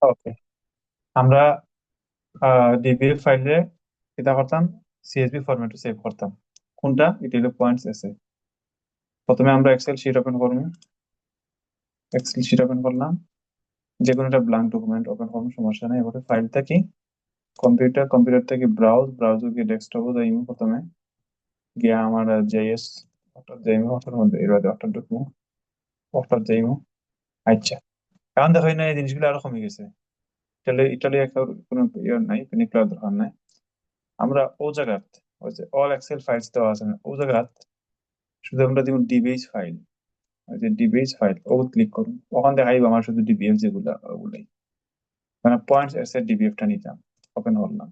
ওকে, আমরা ডিবিএফ ফাইলে এটা করতাম, সিএসভি ফরম্যাটে সেভ করতাম। কোনটা? এটা হলো পয়েন্টস এসে। প্রথমে আমরা এক্সেল শিট ওপেন করবো। এক্সেল শিট ওপেন করলাম, যে কোনো একটা ব্ল্যাঙ্ক ডকুমেন্ট ওপেন করবো, সমস্যা নেই। এবারে ফাইল থেকে কম্পিউটার থেকে ব্রাউজ গিয়ে ডেস্কটপে যাইম। প্রথমে গিয়া আমার জেএস অর্থাৎ যাইম, অর্থাৎ মধ্যে এবার অর্থাৎ ঢুকবো, অর্থাৎ যাইম। আচ্ছা, এখন দেখো না এই জিনিসগুলো আরো কমে গেছে। ইটালি ইটালি একটা কোনো ইয়ে নাই, পেনিক করার দরকার নাই। আমরা ও জায়গাত, ওই যে অল এক্সেল ফাইলস দেওয়া আছে না, ও জায়গাত শুধু আমরা যেমন ডিবিএইচ ফাইল, ওই যে ডিবিএইচ ফাইল ও ক্লিক করুন, ওখান দেখাইব আমার শুধু ডিবিএফ যেগুলা ওগুলাই। মানে পয়েন্টস এসে ডিবিএফটা নিতাম, ওপেন করলাম,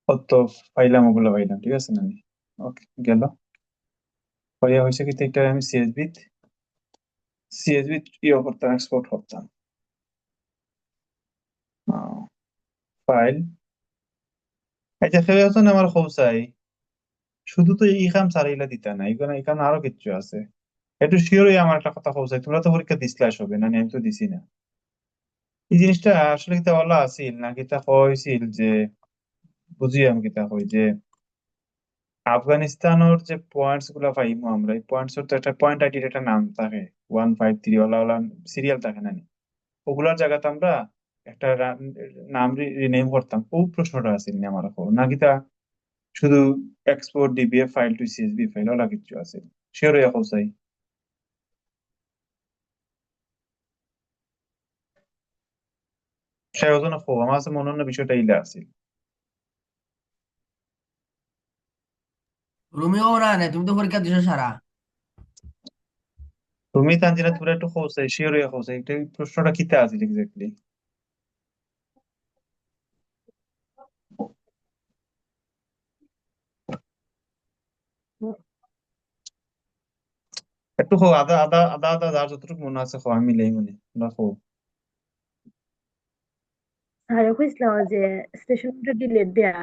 কত পাইলাম ওগুলো পাইলাম, ঠিক আছে না? ওকে, গেল। হইয়া হয়েছে কি, এটা আমি সিএসবি ইয়ে করতাম, এক্সপোর্ট করতাম। ফাইল, এই যে ফেরত আছে না আমার খোঁচাই, শুধু তো এই কাম সারাইলা দিতা না, এখানে এখানে আরো কিছু আছে। একটু শিওরই আমার একটা কথা খোঁচাই, তোমরা তো পরীক্ষা দিছিলা সবে না? আমি তো দিছি না। এই জিনিসটা আসলে কিতা বলা আছিল না, কিতা কইছিল যে, বুঝি আমি কিতা কই যে আফগানিস্তানের যে পয়েন্টস গুলা পাইমু আমরা, এই পয়েন্টস তো একটা পয়েন্ট আইডির একটা নাম থাকে, 153 ওলা ওলা সিরিয়াল থাকে না নি? ওগুলার জায়গাতে আমরা একটা নাম রিনেম করতাম। ও প্রশ্নটা আছিল না আমার কাছে, না কিতা শুধু export DBF file to CSV file ওলা কিছু আছে? শিওর হইয়া চাই। সে ওজন আমার কাছে মনে হয় না বিষয়টা ইলা আছিল। রোমিও ওরা নেই, তুমি তো পরীক্ষা দিছো সারা। তুমি তানজিনা তোরা একটু চাই, শিওর হইয়া চাই, এটা এই প্রশ্নটা কিতা আছিল এক্স্যাক্টলি? একটু আদা আদা আদা আদা যার যতটুকু মনে আছে আমি মিলাই মনে রাখো। আর কইছিল যে স্টেশনটা ডিলিট দেয়া,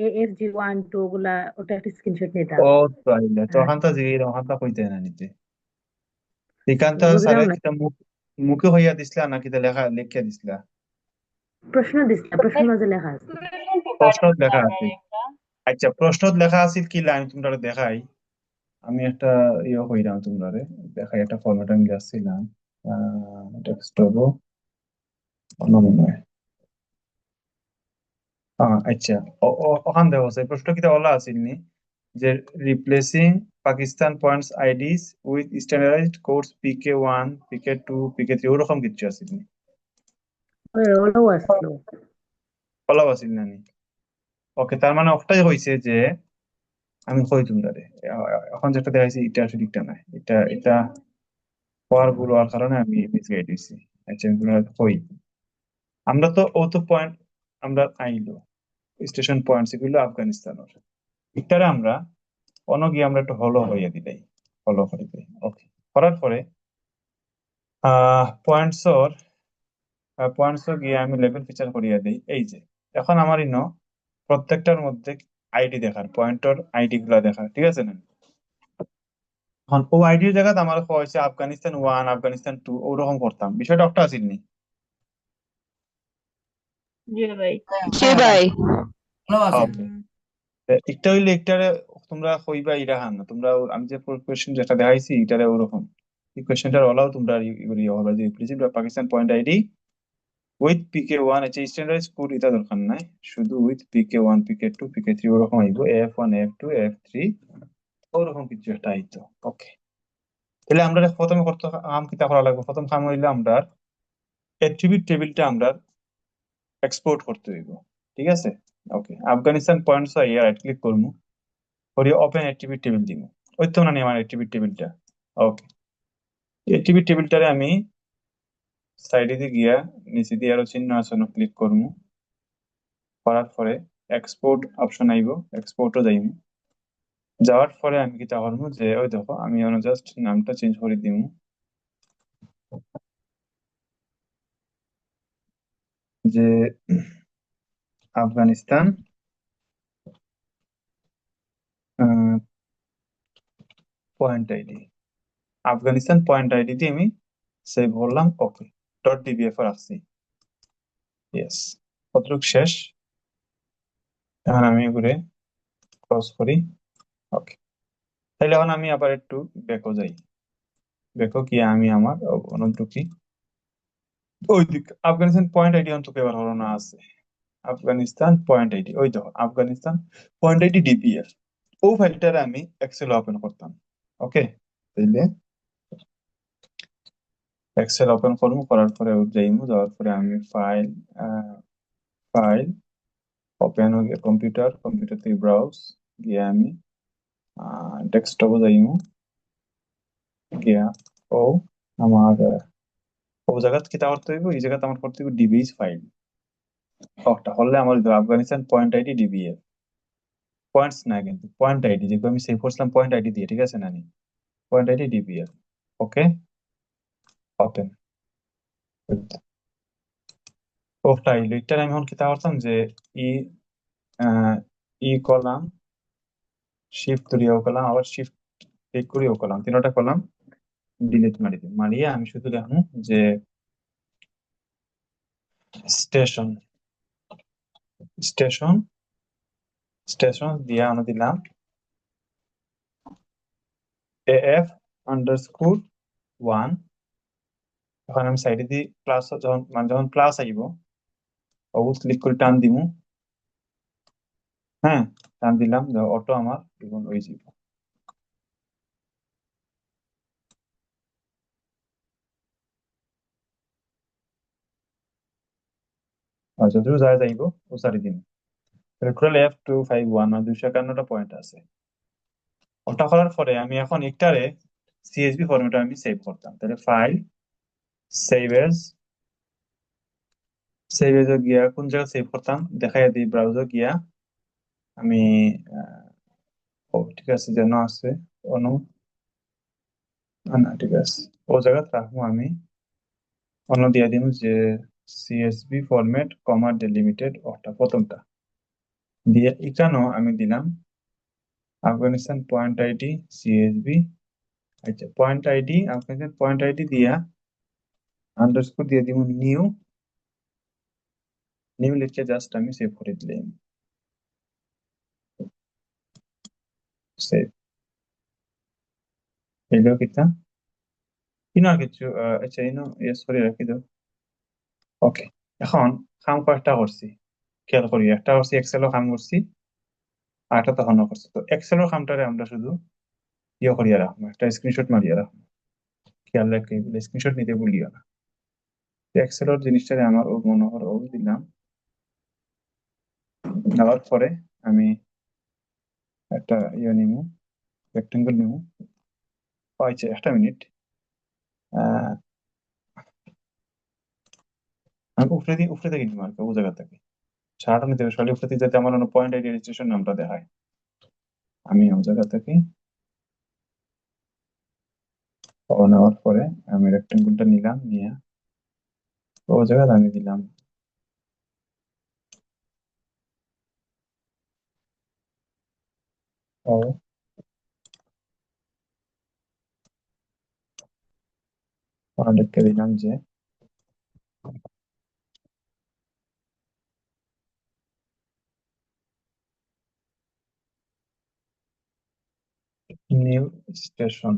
AFG 1 2 গুলা, ওটা একটা স্ক্রিনশট নিতাম। ও তাইলে তো আর ওখানটা জিগে ওখানটা কইতে না নিতে, এখানটা সারা বুঝলাম না, কিতা মুখে হইয়া দিছিলা না কিতা লেখা লিখিয়া দিছিলা? প্রশ্ন দিছিল, প্রশ্ন যে লেখা আছে। প্রশ্ন লেখা আছে? আচ্ছা, প্রশ্ন লেখা আছে কি লাইন তোমরা দেখাই। আমি একটা ইয়ে কইরাম তোমরা দেখাই, একটা ফরম্যাট আমি যাচ্ছিলাম ডেস্কটপ মনে। আচ্ছা, ওখান দেখো সেই প্রশ্ন কিতা বলা আছিল নি, যে replacing Pakistan points IDs with standardized codes PK1 PK2 PK3 ওরকম কিছু আছিল নি? ওটাও আসলো। বলা আছিল না নি? ওকে, তার মানে একটাই হয়েছে যে আমি কই তোমরা এখন যেটা দেখাইছি এটা আসলে এটা না, এটা এটা হওয়ার ভুল হওয়ার কারণে আমি মিসগাইড হয়েছি। আচ্ছা, আমি তোমরা কই, আমরা তো ও তো পয়েন্ট আমরা আইলো স্টেশন পয়েন্ট এগুলো আফগানিস্তানের, এটারে আমরা অন্য গিয়ে আমরা একটু হলো হইয়া দিলাই, হলো করে দিই। ওকে, করার পরে পয়েন্টসর পয়েন্টসও গিয়ে আমি লেভেল ফিচার করিয়া দিই। এই যে এখন আমার ইনো প্রত্যেকটার মধ্যে আইডি দেখার, পয়েন্টর আইডি গুলা দেখার, ঠিক আছে না? এখন ও আইডির জায়গাতে আমার হয়েছে আফগানিস্তান 1 আফগানিস্তান 2 ওরকম করতাম, বিষয়টা একটা আসেনি? জি ভাই। জি ভাই। ভালো আছে। ওকে, একটা হইলে একটারে তোমরা কইবা ইরা হান না তোমরা, আমি যে কোয়েশ্চেন যেটা দেখাইছি এটারে ওরকম এই কোয়েশ্চেনটার ওলাও তোমরা ইয়ে হবে যে principal Pakistan point ID with PK1, আচ্ছা স্ট্যান্ডার্ড কোড এটা দরকার নাই, শুধু উইথ PK1 PK2 PK3 ওরকম আইব, F1 F2 F3 ওরকম কিছু একটা আইতো। ওকে, তাহলে আমরা প্রথমে করতে কাম কিতা করা লাগবে, প্রথম কাম হইলে আমরা অ্যাট্রিবিউট টেবিলটা আমরা এক্সপোর্ট করতে হইব, ঠিক আছে? ওকে, আফগানিস্তান পয়েন্টস ইয়া রাইট ক্লিক করবো, করে ওপেন অ্যাট্রিবিউট টেবিল দিব। ওই তো না আমার অ্যাট্রিবিউট টেবিলটা। ওকে, অ্যাট্রিবিউট টেবিলটারে আমি সাইডে দিয়ে গিয়া নিচে দিয়ে আরো চিহ্ন আছে ক্লিক করবো, করার পরে এক্সপোর্ট অপশন আইব, এক্সপোর্টও যাইব। যাওয়ার পরে আমি কিতা করবো যে ওই দেখো আমি জাস্ট নামটা চেঞ্জ করে দিব, যে Afghanistan point ID, Afghanistan point ID দিয়ে আমি সেভ করলাম। ওকে, ডট ডিবিএফ রাখছি। ইয়েস, কতটুকু শেষ। এখন আমি ঘুরে ক্লোজ করি। ওকে, তাহলে এখন আমি আবার একটু ব্যাকও যাই। ব্যাকও গিয়ে আমি আমার অনন্তকি ওই দিক আফগানিস্তান পয়েন্ট আইডি অন্তত ব্যবহার হলো না আছে। আফগানিস্তান পয়েন্ট আইডি, ওই দেখো আফগানিস্তান পয়েন্ট আইডি ডিপিএফ, ও ফাইলটারে আমি এক্সেল ওপেন করতাম। ওকে, তাইলে এক্সেল ওপেন করবো, করার পরে যাইমু, যাওয়ার পরে আমি ফাইল ফাইল ওপেন হয়ে কম্পিউটার, কম্পিউটার থেকে ব্রাউজ গিয়ে আমি ডেস্কটপে যাইমু, গিয়া ও আমার ও জায়গা কিতা করতে হইব, এই জায়গাতে আমার করতে হইব ডিবিএস ফাইল ওটা হলে আমার Afghanistan point ID DBF, points না কিন্তু পয়েন্ট আইডি, যেগুলো আমি সেভ করছিলাম পয়েন্ট আইডি দিয়ে, ঠিক আছে না নি, পয়েন্ট আইডি ডিবিএফ। ওকে, ওপেন ও ফাইল এটার আমি এখন কিতা করতাম যে ই ই কলাম শিফট ধরিয়াও কলাম, আবার শিফট ক্লিক করিও কলাম, তিনটা কলাম ডিলিট মারি দিই, মারিয়ে আমি শুধু দেখুন যে স্টেশন স্টেশন স্টেশন দিয়া আমি দিলাম এফ আন্ডারস্কোর 1। এখন আমি সাইডে দিই প্লাস, যখন মানে যখন প্লাস আইব অবুজ ক্লিক করে টান দিমু। হ্যাঁ, টান দিলাম, অটো আমার এখন ওই যাব। আর যদিও যায় যাইব ও সারি দিন। টোটাল F251 মানে 251টা পয়েন্ট আছে। ওটা করার পরে আমি এখন একটারে সিএসভি ফরম্যাটে আমি সেভ করতাম, তাহলে ফাইল সেভ এজ, সেভ এজে গিয়া কোন জায়গায় সেভ করতাম দেখাই দিই, ব্রাউজার গিয়া আমি ও ঠিক আছে যেন আছে অনু, না ঠিক আছে ও জায়গা রাখবো আমি, অন্য দিয়ে দিব যে সিএসভি ফরম্যাট কমা ডেলিমিটেড ওটা প্রথমটা দিয়ে এখানেও আমি দিলাম আফগানিস্তান পয়েন্ট আইডি সিএসভি। আচ্ছা, point ID Afghanistan point ID দিয়া আন্ডারস্কোর দিয়ে দিব নিউ, নিউ লিখে জাস্ট আমি সেভ করে দিলাম, সেভ এলো কিতা ইনো আর কিছু আচ্ছা ইনো ইয়েস করে রাখি দাও। ওকে, এখন কাম কয়েকটা করছি খেয়াল করি, একটা করছি এক্সেলও কাম করছি, আর একটা তখনও করছি। তো এক্সেলের কামটারে আমরা শুধু ইয়ে করিয়া রাখবো, একটা স্ক্রিনশট মারিয়া রাখবো, খেয়াল রাখি স্ক্রিনশট নিতে ভুলিও না। এক্সেলের জিনিসটারে আমার ও মনে করো ও দিলাম, দেওয়ার পরে আমি একটা ইয়ে নিবো, রেক্টেঙ্গল নিবো। আচ্ছা একটা মিনিট, আহ আমি উপরে থেকে নিবো আর কি, ও জায়গা থেকে ছাড়া নিতে হবে সরি, উপরে থেকে যাতে আমার পয়েন্ট আইডি রেজিস্ট্রেশন নামটা দেখায়, আমি ও জায়গা থেকে ও নেওয়ার পরে আমি রেক্টেঙ্গলটা নিলাম, নিয়ে ও জায়গায় আমি দিলাম ও, লিখে দিলাম যে নিউ স্টেশন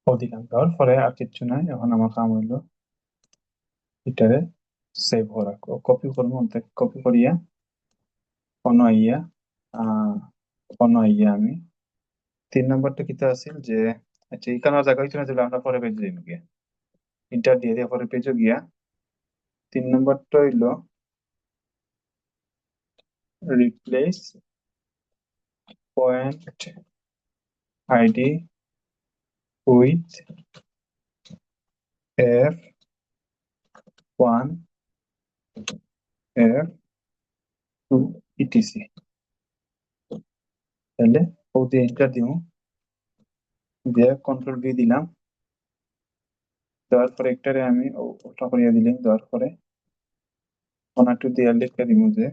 ও দিলাম। দেওয়ার পরে আর কিচ্ছু নাই, এখন আমার কাম হইলো এটারে সেভ করা, কপি করবো, কপি করিয়া অন্য আইয়া অন্য আইয়া আমি 3 নম্বরটা কিতা আছিল যে, আচ্ছা এখানে জায়গা হইতো না যে আমরা পরে পেজে যাইব গিয়া, ইন্টার দিয়ে দিয়ে পরে পেজে গিয়া 3 নম্বরটা হইলো replace point ID with F1 F2 etc. তাহলে ও দিয়ে এন্টার দিব, দিয়ে কন্ট্রোল ভি দিলাম, দেওয়ার পরে একটারে আমি ওটা করিয়া দিলাম, দেওয়ার পরে একটু দিয়ে লিখে দিব যে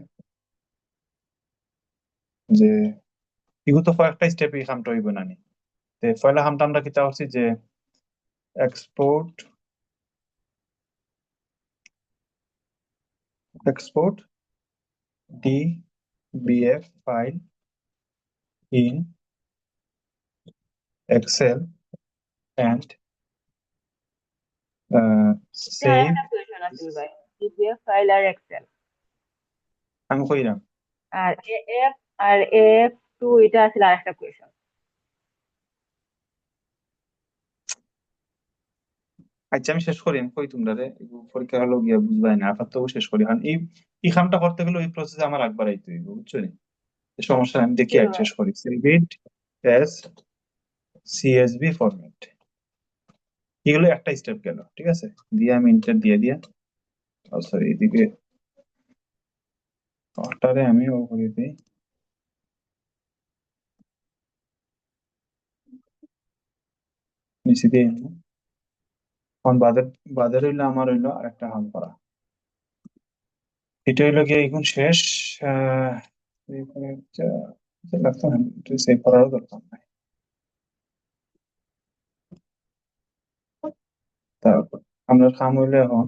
যে ইগু তো কয়েকটা স্টেপ এই কামটা হইব না নি, তে পয়লা খামটা আমরা কিতা করছি যে export dbf file in excel and এটা save আরেকটা কোয়েশন আছে ভাই, পিডিএফ ফাইল আর এক্সেল আমি কইরাম। আর এএফ আর এএফ টু, এটা আছে আরেকটা কোয়েশন। আচ্ছা আমি শেষ করি, আমি কই তোমরা রে পরীক্ষা হলো গিয়া বুঝবাই না, আপাতত শেষ করি। কারণ এই কামটা করতে গেলে ওই প্রসেসে আমার একবার আইতে হইব, বুঝছো নি? সমস্যা নাই, আমি দেখি আর শেষ করি। Save it as CSV format, এগুলো একটা স্টেপ গেল, ঠিক আছে? দিয়ে আমি ইন্টার দিয়ে দিয়া, সরি এদিকে ওটারে আমি ও করে দিই, নিচে দিয়ে আনবো। এখন বাদের হইলো আমার হইলো আরেকটা হাল করা, এটা হইলো গিয়ে এখন শেষ। এরপরে লাগতো না, সেভ করারও দরকার নাই। তারপর আমরা কাম হইলে এখন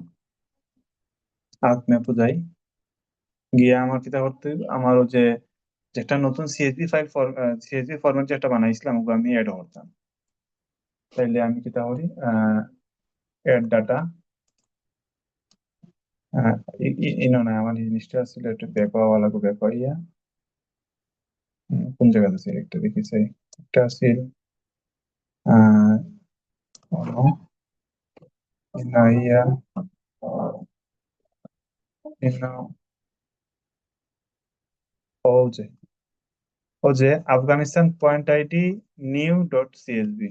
আর্ক ম্যাপও যাই, গিয়ে আমার কিতা করতে হইব, আমারও যে একটা নতুন সিএসভি ফরম্যাট যেটা বানাইছিলাম ওগুলো আমি অ্যাড করতাম। তাইলে আমি কিতা করি, অ্যাড ডাটা, ইনো না, আমার এই জিনিসটা ছিল একটু ব্যাক হওয়া লাগবে, ব্যাক হইয়া কোন জায়গাতে ছিল একটা দেখেছি, একটা ছিল আহ ইয়া ইনো, ও যে Afghanistan point ID new dot CSB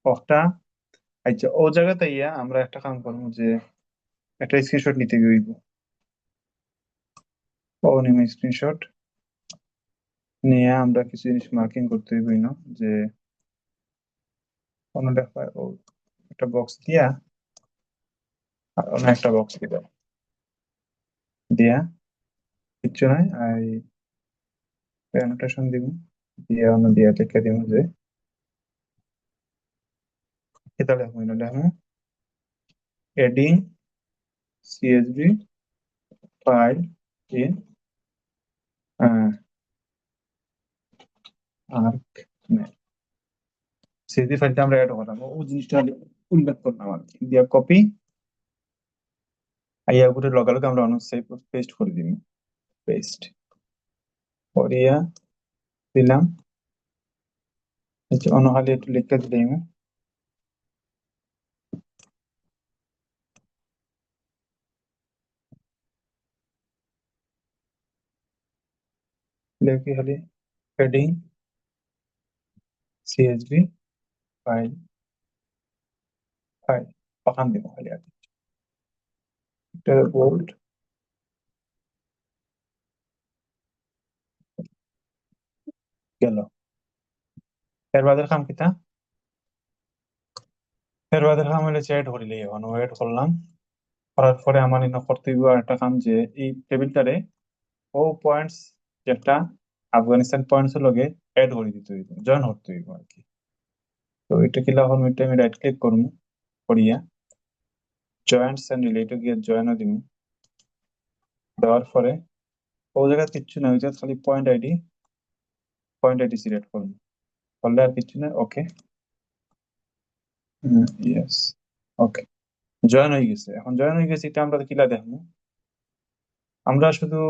ওটা। আচ্ছা ও জায়গাতে ইয়া আমরা একটা কাম করবো যে একটা স্ক্রিনশট নিতে হইব, ও নিম স্ক্রিনশট নিয়ে আমরা কিছু জিনিস মার্কিং করতে হইব না, যে কোনো লেখা ও একটা বক্স দিয়া আর অন্য একটা বক্স দিবা, দিয়া কিচ্ছু নাই অ্যানোটেশন দিব, দিয়া অন্য দিয়া লিখে দিব যে এটা লেখবো না, লেখবো adding CSV file in ArcMap. CSV ফাইলটা আমরা অ্যাড করলাম, ও জিনিসটা উল্লেখ করলাম আর কি, দিয়া কপি আইয়া উপরে লগালগ আমরা অন্য সেভ পেস্ট করে দিব, পেস্ট করিয়া দিলাম। আচ্ছা অন্য খালি একটু লিখে দিলাম, লিখে খালি হেডিং সিএসভি ফাইল ফাইল পাখান দিব খালি আর কি। এটা বোল্ড গেল। এর বাদের কাম কিতা, এর বাদের কাম হলে চ্যাট করিলেই এখন ওয়েট করলাম, করার পরে আমার ইনো করতে হইব একটা কাম, যে এই টেবিলটারে ও পয়েন্টস যেটা আফগানিস্তান পয়েন্টস লগে অ্যাড করে দিতে হইব, জয়েন করতে হইব আর কি। তো এটা কিলা এখন ওইটা আমি রাইট ক্লিক করবো, করিয়া জয়েন্টস এন্ড রিলেটেড গিয়ে জয়েনও দিব, দেওয়ার পরে ও জায়গা কিচ্ছু না, ওই জায়গা খালি পয়েন্ট আইডি সিলেক্ট করবো, করলে আর কিচ্ছু না। ওকে, ইয়েস, ওকে, জয়েন হয়ে গেছে। এখন জয়েন হয়ে গেছে, এটা আমরা কিলা দেখবো, আমরা শুধু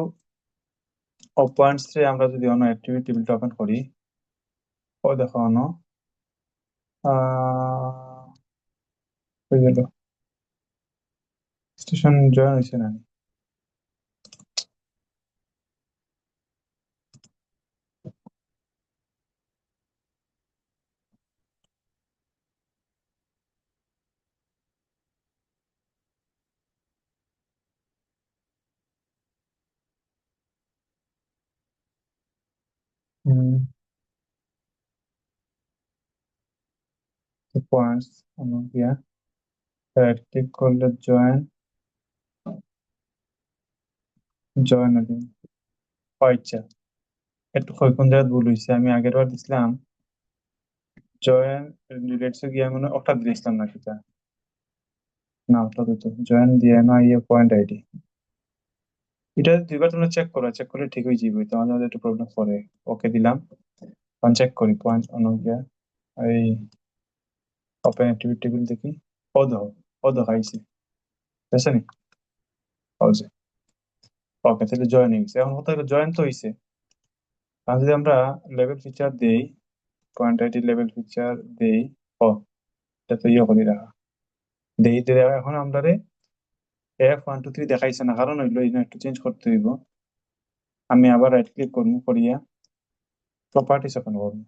ও পয়েন্টস রে আমরা যদি অন্য অ্যাক্টিভিটি টেবিলটা ওপেন করি, ও দেখো অন্য হয়ে গেল, স্টেশন জয়েন হয়েছে না? পয়েন্টস অন্য গিয়া রাইট ক্লিক করলে জয়েন দিন। ও আচ্ছা, একটু কোন জায়গায় ভুল হয়েছে, আমি আগের বার দিছিলাম জয়েন রিলেটস গিয়া মানে ওটা দিছিলাম না কিতা না ওটা তো জয়েন দিয়ে না ইয়ে পয়েন্ট আইডি এটা দুইবার তোমরা চেক করো, চেক করলে ঠিক হয়ে যাবে, তোমাদের মধ্যে একটু প্রবলেম করে। ওকে দিলাম, এখন চেক করি পয়েন্ট অনুযায়ী এই ওপেন অ্যাক্টিভিটি টেবিল দেখি। ও দেখাইছে, ঠিক আছে নি? হয়েছে। ওকে, তাহলে জয়েন হয়ে গেছে। এখন কথা হলো জয়েন তো হয়েছে, এখন যদি আমরা লেভেল ফিচার দেই, পয়েন্ট আইডি লেভেল ফিচার দেই, ও এটা তো ইয়ে করে রাখা দেই দিলে এখন আমরা F1 2 3 দেখাইছে না, কারণ হইলো এটা একটু চেঞ্জ করতে হইব। আমি আবার রাইট ক্লিক করবো, করিয়া প্রপার্টিস ওপেন করবো,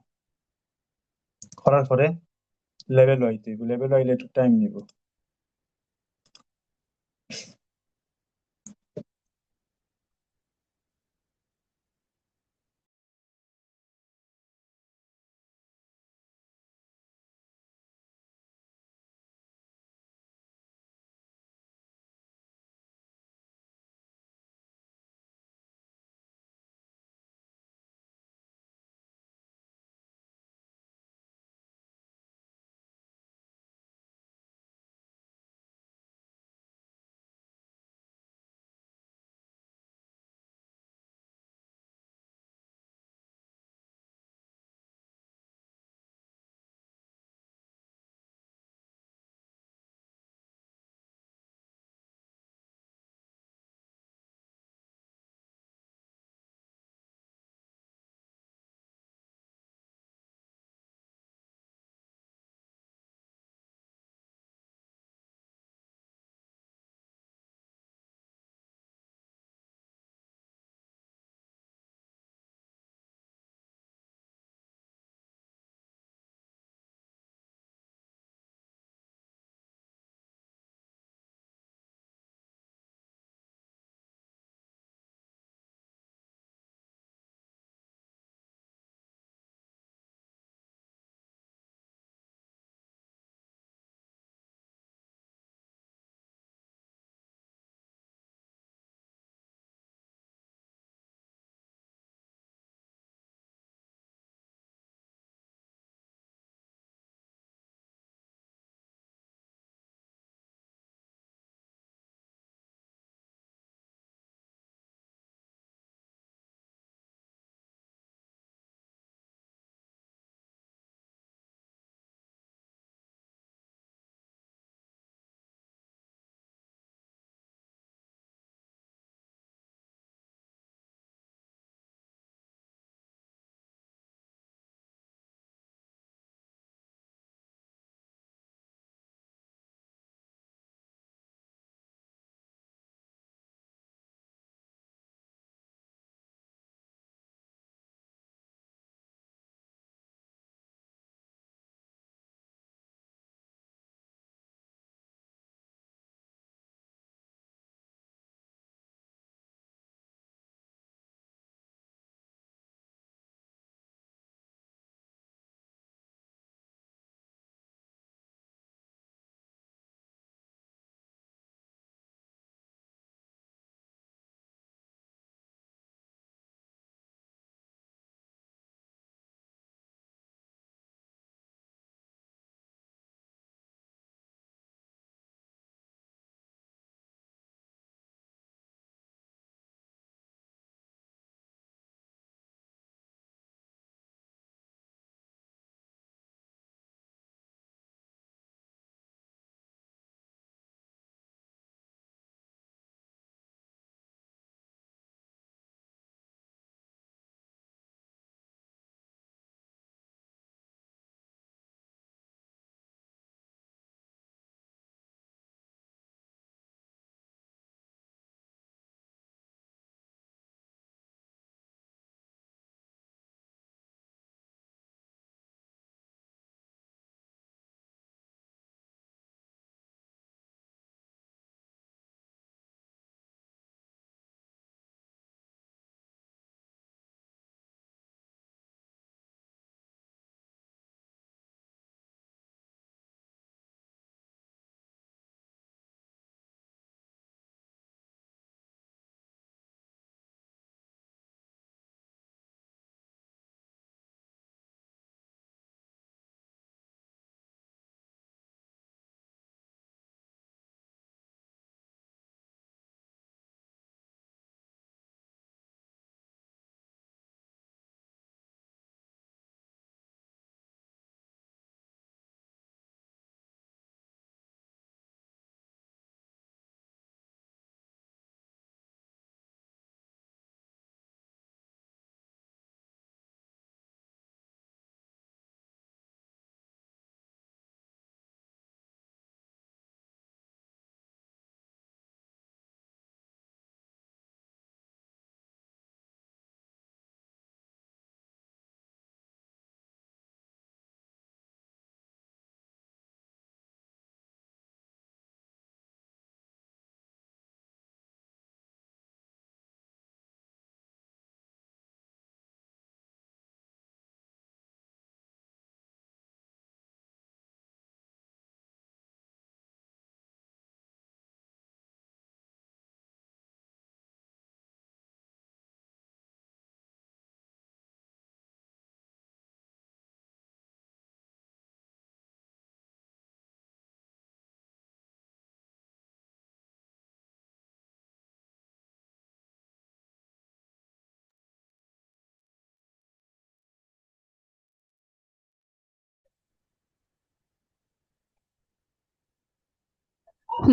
করার পরে লেভেল আইতে হইব। লেভেল আইলে একটু টাইম নিব।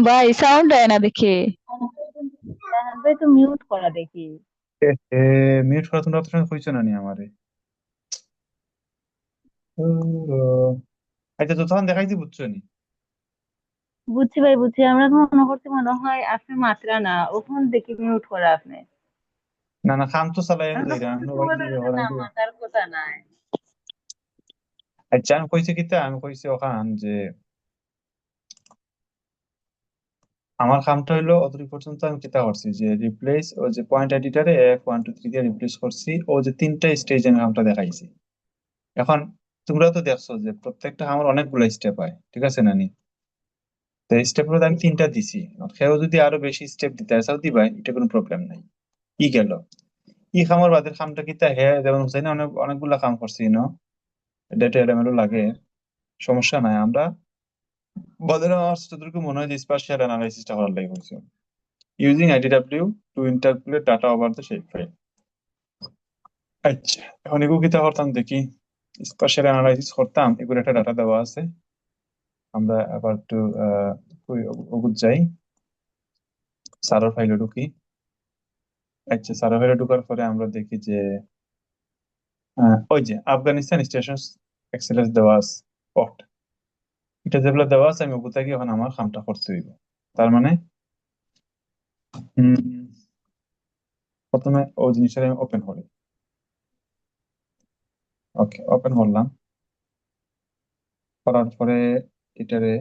ভাই সাউন্ড হয় না দেখে। রাহাত ভাই তো মিউট করা দেখি। মিউট করা তোমরা অত সময় কইছো না নি আমারে। আচ্ছা তো তখন দেখাইছি বুঝছো নি। বুঝছি ভাই বুঝছি, আমরা তো মনে করছি মনে হয় আপনি মাত্রা না, ওখান দেখি মিউট করা আপনি। না না খাম তো চালাই আমি তো যাইরা বুঝছি আমরা ভাই তোমার কি এটা ব্যবহার না আইবো। মাথার কথা নাই। আচ্ছা আমি কইছি কিতা, আমি কইছি ওখান যে আমার কামটা হইলো অতটুকু পর্যন্ত আমি কিতা করছি যে রিপ্লেস ও যে পয়েন্ট এডিটরে F1 2 3 দিয়ে রিপ্লেস করছি, ও যে তিনটা স্টেজ আমি কামটা দেখাইছি। এখন তোমরা তো দেখছো যে প্রত্যেকটা আমার অনেকগুলো স্টেপ হয়, ঠিক আছে না নি? তো স্টেপ গুলো আমি তিনটা দিছি, আর কেউ যদি আরো বেশি স্টেপ দিতে চাও দিবাই, এটা কোনো প্রবলেম নাই। ই গেল ই খামার বাদের কামটা কিতা হে, যেমন হুসাইন অনেকগুলা কাম করছি ডেটা এলোমেলো লাগে, সমস্যা নাই। আমরা বদের আমার যতটুকু মনে হয় যে স্পাশিয়াল অ্যানালাইসিসটা করার লাগে হয়েছে, using IDW to interpret data over the shape file. আচ্ছা এখন এগুলো কিতা করতাম দেখি, স্পাশিয়াল অ্যানালাইসিস করতাম, এগুলো একটা ডাটা দেওয়া আছে। আমরা আবার একটু ওগুত যাই, সার্ভার ফাইলে ঢুকি। আচ্ছা সার্ভার ফাইলে ঢুকার পরে আমরা দেখি যে ওই যে আফগানিস্তান স্টেশন এক্সেলেন্স দেওয়া আছে পট, এটা যেগুলো দেওয়া আছে আমি ওগুলো থেকে এখন আমার কামটা করতে হইব। তার মানে উম, প্রথমে ওই জিনিসটা আমি ওপেন করি। ওকে ওপেন করলাম, করার পরে এটারে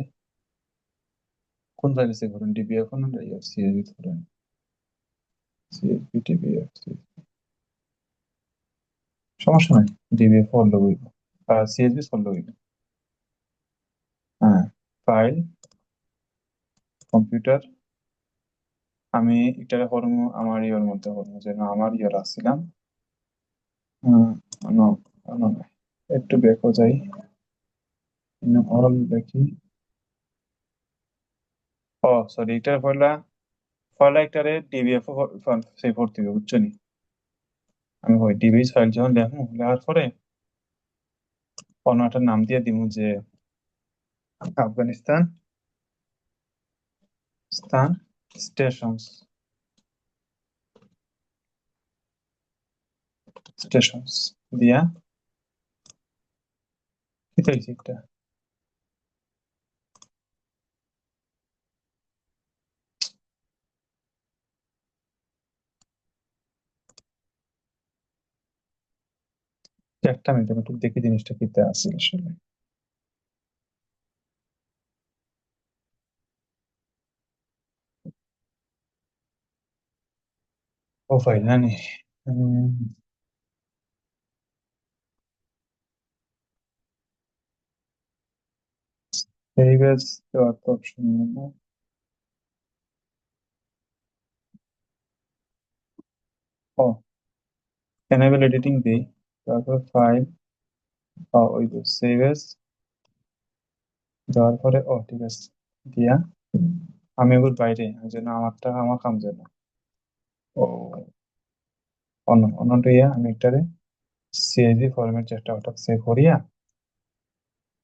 কোন ফাইলে সেভ করেন, ডিবিএফ না সিএসভি করেন, সিএসভি ডিবিএফ, সমস্যা নাই, ডিবিএফ করলে হইব, সিএসভি করলে হইব। হ্যাঁ ফাইল কম্পিউটার, আমি এটারে করবো আমার ইয়ের মধ্যে করবো, যেন আমার ইয়ের আসছিলাম। নো নো, একটু ব্যাকও যাই, অল দেখি। ও সরি, এটার পয়লা পয়লা একটারে ডিবিএফ সেভ করতে হবে বুঝছো নি। আমি ওই ডিবিএস ফাইল যখন লেখো, লেখার পরে অন্য একটা নাম দিয়ে দিব যে আফগানিস্তান স্থান স্টেশনস স্টেশনস দিয়া কি চাইছি একটা একটা মিনিট, আমি একটু দেখি জিনিসটা কিতে আছে আসলে। ও ফাইল না নি, সেভ এজ দেওয়ার তো অপশন নেই না। ও এনেবল এডিটিং দিই, তারপর ফাইল, ওই তো সেভ এজ দেওয়ার পরে, ও ঠিক আছে দিয়া আমি ওর বাইরে যেন আমারটা আমার কাম যেন ও অন্যটা ইয়া আমি একটারে সিএসভি ফরম্যাট যেটা ওটা সেভ করিয়া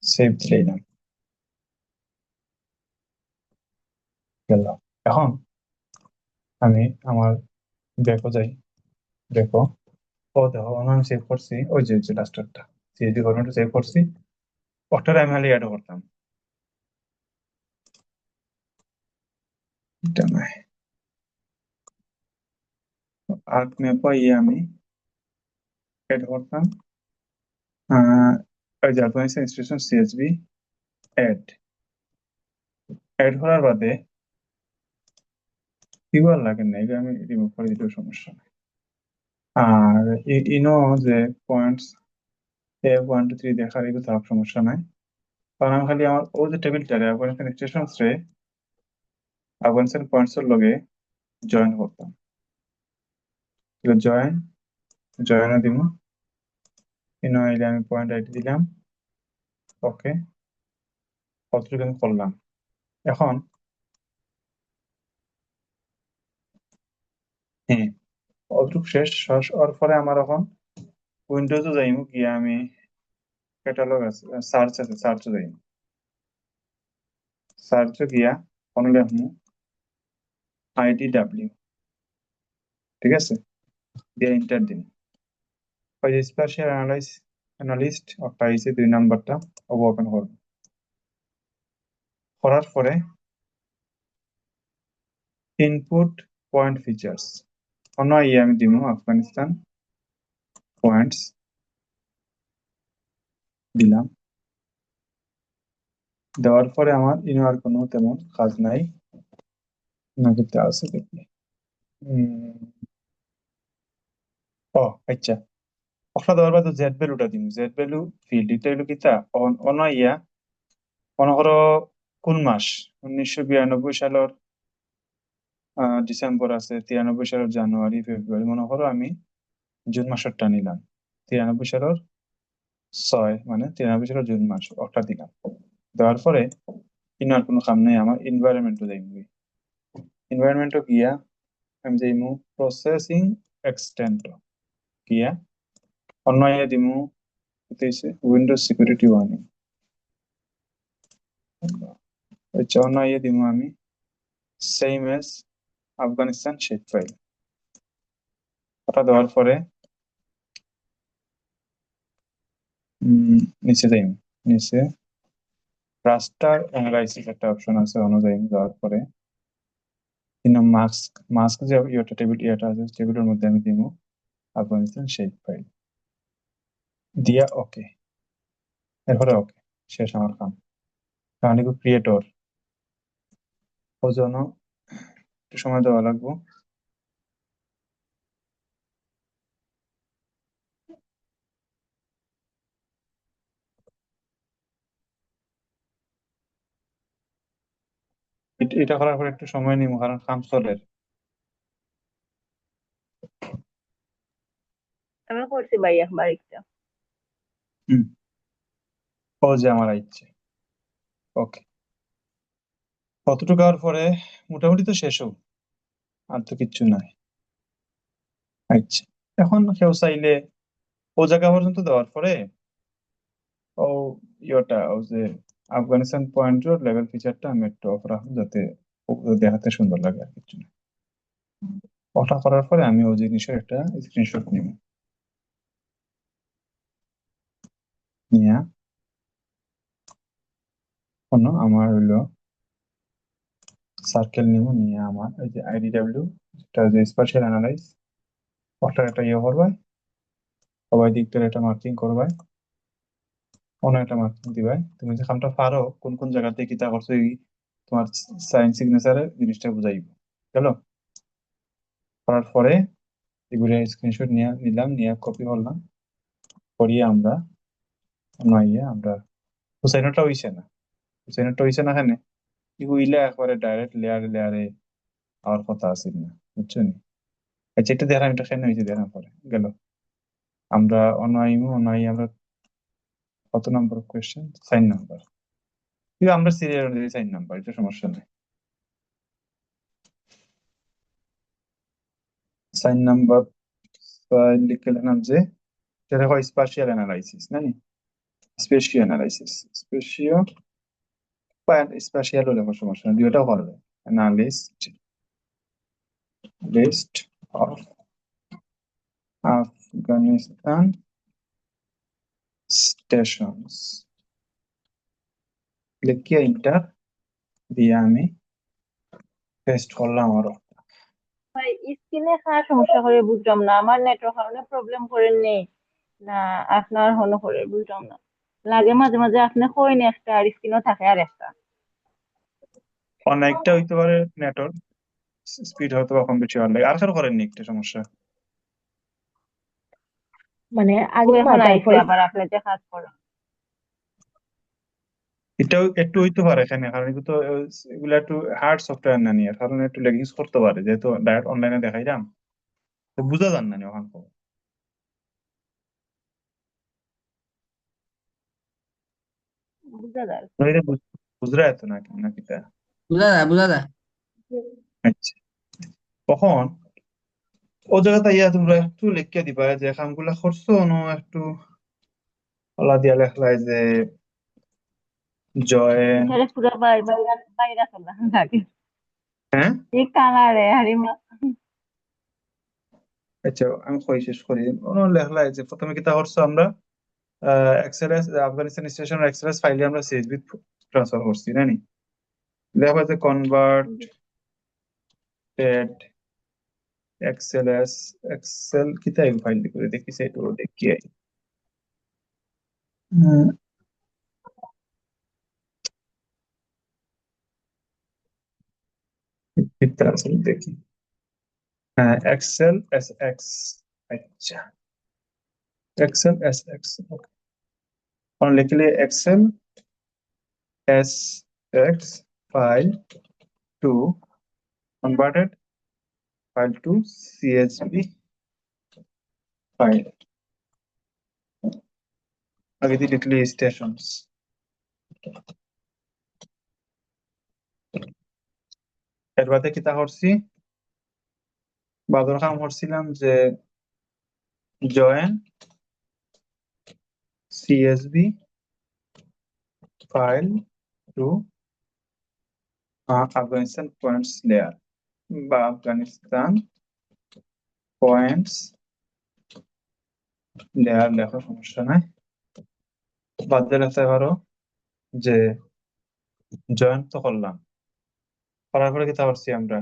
সেভ দিলাম, গেল। এখন আমি আমার ব্যাকও যাই, দেখো ও দেখো আমি সেভ করছি ওই যে লাস্টারটা সিএসভি ফরম্যাটে সেভ করছি, ওটারে আমি খালি অ্যাড করতাম, এটা নয়। আর্ক ম্যাপ ইয়ে আমি অ্যাড করতাম, ওই যে Afghanistan station CSV add add করার বাদে কিউআর লাগে না, এটা আমি রিমুভ করে দিতেও সমস্যা নেই। আর ইনো যে পয়েন্টস F1 2 3 দেখার এগুলো তার সমস্যা নাই, কারণ আমি খালি আমার ও যে টেবিলটারে আফগানিস্তান স্টেশন রে আফগানিস্তান পয়েন্টস এর লগে জয়েন করতাম, জয়েন দিব, ইনো আইলে আমি পয়েন্ট আইডি দিলাম। ওকে কতটুকু আমি করলাম। এখন হ্যাঁ অতটুকু শেষ হওয়ার পরে আমার এখন উইন্ডোজে যাইব গিয়ে আমি ক্যাটালগ আছে সার্চ আছে, সার্চে যাই, সার্চে গিয়া কোন লিখমু IDW, ঠিক আছে, দিয়ে এন্টার দিন। ওই যে স্পেশাল অ্যানালিস্ট একটা আইছে 2 নাম্বারটা ওপেন করব। করার পরে ইনপুট পয়েন্ট ফিচার্স অন্য আমি দিব আফগানিস্তান পয়েন্টস দিলাম। দেওয়ার পরে আমার আর কোনো তেমন কাজ নাই, নাকি তা আছে দেখি। ও আচ্ছা, ওটা দেওয়ার বাদে জেড ভ্যালুটা দিম। জেড ভ্যালু ফিল্ড এটা হলো কি তা অন্য মনে করো কোন মাস, 1992 সালের ডিসেম্বর আছে, 93 সালের জানুয়ারি ফেব্রুয়ারি, মনে করো আমি জুন মাসেরটা নিলাম, 93 সালের 6 মানে 93 সালের জুন মাস ওটা দিলাম। দেওয়ার পরে আর কোনো কাম নেই, আমার এনভায়রনমেন্টও যাইব। এনভায়রনমেন্টও গিয়া আমি যাইমু প্রসেসিং এক্সটেন্ট গিয়া অন্য দিমু হইতেছে উইন্ডোজ সিকিউরিটি ওয়ার্নিং। আচ্ছা, অন্য দিমু আমি same as Afghanistan shape file. ওটা দেওয়ার পরে নিচে যাইম, নিচে রাস্টার অ্যানালাইসিস একটা অপশন আছে, অনুযায়ী দেওয়ার পরে মাস্ক মাস্ক যে ইয়েটা টেবিল ইয়েটা আছে টেবিলের মধ্যে আমি দিব আফগানিস্তান শেপ ফাইল দিয়া ওকে। এরপরে ওকে, শেষ আমার কাম। কারণ ক্রিয়েটর ওর জন্য একটু সময় দেওয়া লাগবে। এটা করার পর একটু সময় নিব, কারণ কাম চলে। আমি করছি ভাই একবার একটা। হুম, ও যে আমার ইচ্ছে ওকে। কতটুকু হওয়ার পরে মোটামুটি তো শেষ হোক, আর তো কিচ্ছু নাই। আচ্ছা, এখন কেউ চাইলে ও জায়গা পর্যন্ত দেওয়ার পরে ও ও যে আফগানিস্তান পয়েন্টের লেভেল ফিচারটা আমি একটু অফ রাখবো, যাতে ও দেখাতে সুন্দর লাগে, আর কিছু না। ওটা করার পরে আমি ওই জিনিসের একটা স্ক্রিনশট নিব, নিয়ে আমার হইলো সার্কেল নিব, নিয়ে আমার এই যে IDW যেটা যে স্পেশাল অ্যানালাইজ ওটার একটা করবে, সবাই দিক থেকে একটা মার্কিং করবে, অন্য একটা মার্কিং দিবে। তুমি যে কামটা পারো কোন কোন জায়গাতে কি তা করছো, তোমার সাইন সিগনেচারে জিনিসটা বুঝাইব। গেল, করার পরে এগুলো স্ক্রিনশট নিলাম, নিয়ে কপি করলাম, করিয়ে আমরা আমরা হুসাইনটা হইছে না, হুসাইনটা হইছে না, এখানে এগুলা একবারে ডাইরেক্ট লেয়ারে লেয়ারে আমার কথা আছে না, বুঝছো নি? আচ্ছা, এটা দেখলাম, এটা কেন হয়েছে দেখার পরে গেল আমরা আমরা কত নাম্বার কোয়েশ্চেন, 4 নাম্বার, কিন্তু আমরা সিরিয়াল অনুযায়ী 4 নাম্বার, এটা সমস্যা নেই। 4 নাম্বার লিখে নিলাম যে যেটা হয় স্পাশিয়াল অ্যানালাইসিস, না নি? স্পেশিয়াল অ্যানালাইসিস, স্পেশিয়াল বা স্পেশিয়াল হলে কোনো সমস্যা নেই, দুইটাও পারবে। Analyst list of Afghanistan stations লিখে ইন্টার দিয়ে আমি পেস্ট করলাম আরো। ভাই স্ক্রিনে খাওয়ার সমস্যা করে বুঝলাম না, আমার নেটওয়ার্ক কারণে প্রবলেম করেন নেই না, আপনার হলো করে বুঝলাম না। লাগে মাঝে মাঝে আপনি কইন একটা আর স্ক্রিনও থাকে আর একটা। অনেকটা হইতে পারে নেটওয়ার্ক স্পিড হয়তো বা কম বেশি হওয়ার লাগে, আর কারো করেননি একটা সমস্যা। মানে ও আগে এখন আইছে তারপরে আবার আপনি যে কাজ করেন। এটাও একটু হইতে পারে এখানে, কারণ এগুলো তো এগুলো একটু হার্ড সফটওয়্যার না নিয়ে, কারণ একটু লেগিংস করতে পারে, যেহেতু ডাইরেক্ট অনলাইনে দেখাইলাম তো বুঝা যান না ওখান থেকে। বুঝা যায়। বুঝরা এত নাকি নাকি তা? বুঝা যায়, বুঝা যায়। আচ্ছা, তখন ও জায়গাতে ইয়া তোমরা একটু লিখিয়ে দিবা যে কামগুলা করছো একটু ওলা দিয়া লেখলাই যে জয়েন এটারে পুরা বাইরা চলা লাগে হ্যাঁ এই কালারে হারিমা আচ্ছা আমি কই শেষ করি লেখলা যে প্রথমে কিতা করছো আমরা এক্সএলএস আফগানিস্তান স্টেশনের এক্সএলএস ফাইলে আমরা সিএসভি ট্রান্সফার করছি নানি লেখা যে কনভার্টেড এক্সএলএস এক্সেল কিতা এই ফাইল করে দেখি সেটা দেখি কিতা আসলে দেখি এক্সেল এস এক্স আচ্ছা এক্সেল এস এক্স ওকে লিখলে Excel S X file to converted file to CSV file. আগে দিয়ে লিখলে stations এর বাদে কিতা করছি বাদর কাম করছিলাম যে join CSV file to Afghanistan points layer বা আফগানিস্তান পয়েন্টস লেয়ার লেখা সমস্যা নাই বাদ দিয়ে লিখতে পারো যে জয়েন তো করলাম করার পরে কিতা করছি আমরা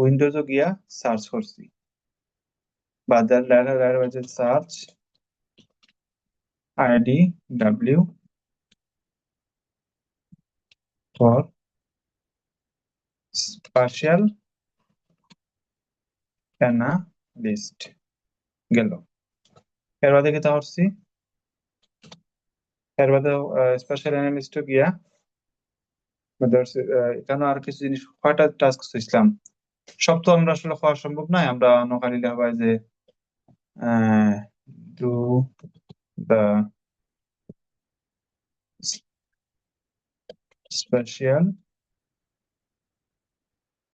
উইন্ডোজও গিয়া সার্চ করছি বাদ দিয়ে লেয়ার বাজে search IDW for partial analyst গেল এর বাদে কিতা করছি এর বাদে স্পেশাল অ্যানালিস্ট গিয়া এখানে আর কিছু জিনিস কয়টা টাস্ক ইসলাম সব তো আমরা আসলে হওয়া সম্ভব নয় আমরা নকালি লেখায় যে ডু the special